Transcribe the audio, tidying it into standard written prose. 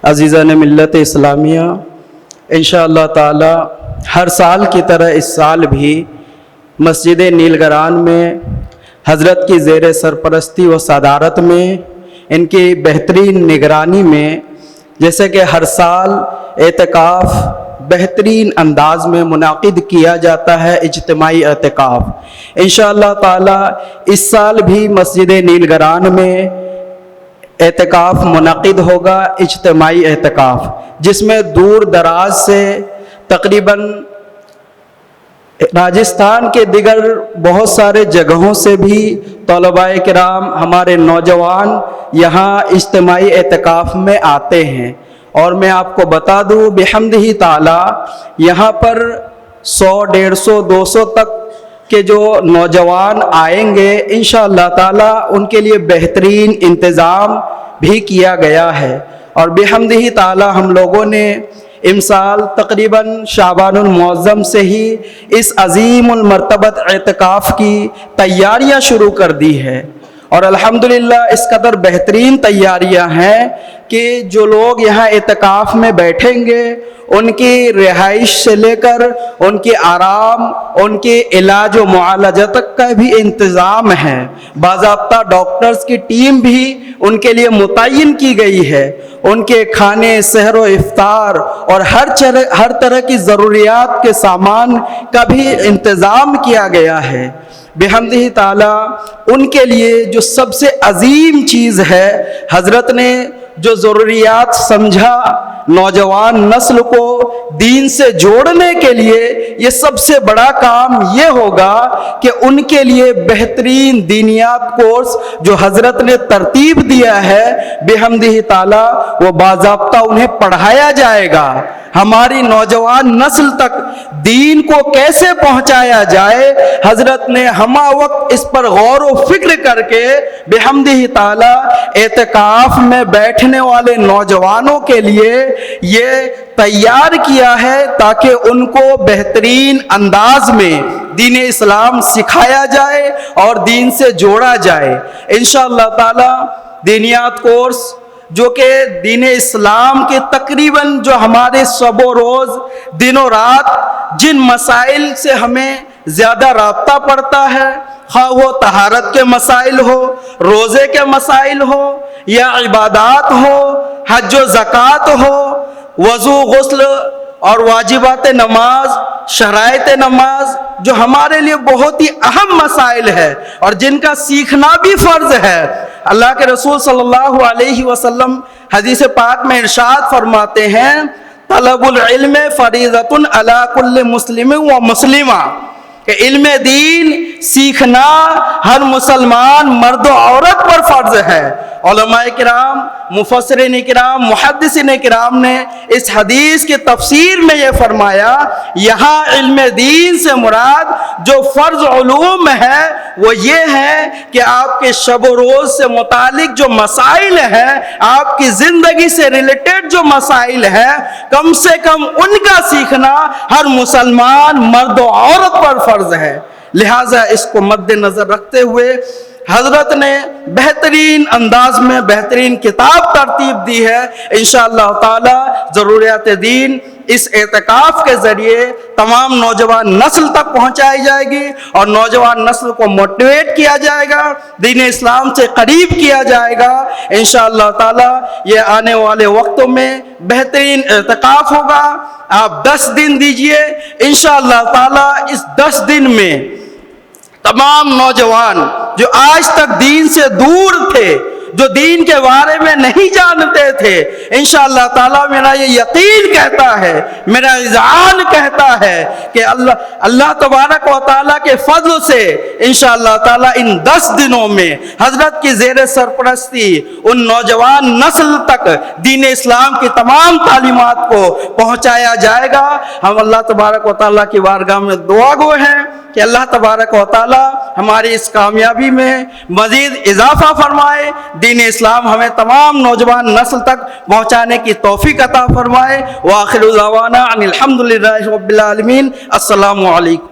عزیزان ملت اسلامیہ، انشاءاللہ تعالی ہر سال کی طرح اس سال بھی مسجد نیلگران میں حضرت کی زیر سرپرستی و صدارت میں ان کی بہترین نگرانی میں جیسے کہ ہر سال اعتکاف بہترین انداز میں منعقد کیا جاتا ہے، اجتماعی اعتکاف انشاءاللہ تعالی اس سال بھی مسجد نیلگران میں اعتکاف منعقد ہوگا، اجتماعی اعتکاف، جس میں دور دراز سے تقریباً راجستھان کے دیگر بہت سارے جگہوں سے بھی طلباء کرام، ہمارے نوجوان یہاں اجتماعی اعتکاف میں آتے ہیں۔ اور میں آپ کو بتا دوں بحمدہ تعالی یہاں پر 100، 150، 200 تک کہ جو نوجوان آئیں گے انشاءاللہ تعالی ان کے لیے بہترین انتظام بھی کیا گیا ہے۔ اور بحمدہ تعالی ہم لوگوں نے امسال تقریباً شعبان المعظم سے ہی اس عظیم المرتبت اعتکاف کی تیاریاں شروع کر دی ہے، اور الحمدللہ اس قدر بہترین تیاریاں ہیں کہ جو لوگ یہاں اعتکاف میں بیٹھیں گے ان کی رہائش سے لے کر ان کی آرام، ان کے علاج و معالجہ تک کا بھی انتظام ہے۔ باضابطہ ڈاکٹرز کی ٹیم بھی ان کے لیے متعین کی گئی ہے، ان کے کھانے، سحر و افطار اور ہر طرح کی ضروریات کے سامان کا بھی انتظام کیا گیا ہے۔ بحمدہ تعالی ان کے لیے جو سب سے عظیم چیز ہے، حضرت نے جو ضروریات سمجھا نوجوان نسل کو دین سے جوڑنے کے لیے، یہ سب سے بڑا کام یہ ہوگا کہ ان کے لیے بہترین دینیات کورس جو حضرت نے ترتیب دیا ہے بحمدہ تعالی وہ باضابطہ انہیں پڑھایا جائے گا۔ ہماری نوجوان نسل تک دین کو کیسے پہنچایا جائے، حضرت نے ہمہ وقت اس پر غور و فکر کر کے بحمدہ تعالی اعتکاف میں بیٹھنے والے نوجوانوں کے لیے یہ تیار کیا ہے تاکہ ان کو بہترین انداز میں دین اسلام سکھایا جائے اور دین سے جوڑا جائے۔ انشاءاللہ تعالی دینیات کورس جو کہ دین اسلام کے تقریباً جو ہمارے شب و روز دن و رات جن مسائل سے ہمیں زیادہ رابطہ پڑتا ہے، خواہ وہ طہارت کے مسائل ہو، روزے کے مسائل ہو، یا عبادات ہو، حج و زکوٰۃ ہو، وضو، غسل اور واجبات نماز، شرائط نماز، جو ہمارے لیے بہت ہی اہم مسائل ہے اور جن کا سیکھنا بھی فرض ہے۔ اللہ کے رسول صلی اللہ علیہ وسلم حدیث پاک میں ارشاد فرماتے ہیں، طلب العلم فریضۃ علی کل مسلم و مسلمہ، کہ علم دین سیکھنا ہر مسلمان مرد و عورت پر فرض ہے۔ علماء کرام، مفسرین کرام، محدثین کرام نے اس حدیث کی تفسیر میں یہ فرمایا، یہاں علم دین سے مراد جو فرض علوم ہے وہ یہ ہے کہ آپ کے شب و روز سے متعلق جو مسائل ہیں، آپ کی زندگی سے ریلیٹڈ جو مسائل ہیں، کم سے کم ان کا سیکھنا ہر مسلمان مرد و عورت پر فرض ہے۔ لہٰذا اس کو مد نظر رکھتے ہوئے حضرت نے بہترین انداز میں بہترین کتاب ترتیب دی ہے۔ انشاءاللہ تعالی ضروریات دین اس اعتکاف کے ذریعے تمام نوجوان نسل تک پہنچائی جائے گی اور نوجوان نسل کو موٹیویٹ کیا جائے گا، دین اسلام سے قریب کیا جائے گا۔ انشاءاللہ تعالی یہ آنے والے وقتوں میں بہترین اعتکاف ہوگا۔ آپ 10 دن دیجئے، انشاءاللہ تعالی اس 10 دن میں تمام نوجوان جو آج تک دین سے دور تھے، جو دین کے بارے میں نہیں جانتے تھے، انشاءاللہ تعالیٰ میرا یہ یقین کہتا ہے، میرا اذعان کہتا ہے کہ اللہ تبارک و تعالیٰ کے فضل سے انشاءاللہ تعالیٰ ان 10 دنوں میں حضرت کی زیر سرپرستی ان نوجوان نسل تک دین اسلام کی تمام تعلیمات کو پہنچایا جائے گا۔ ہم اللہ تبارک و تعالیٰ کی بارگاہ میں دعا گو ہیں کہ اللہ تبارک و تعالیٰ ہماری اس کامیابی میں مزید اضافہ فرمائے، دین اسلام ہمیں تمام نوجوان نسل تک پہنچانے کی توفیق عطا فرمائے۔ وآخر دعوانا ان الحمد للہ رب العالمین۔ السلام علیکم۔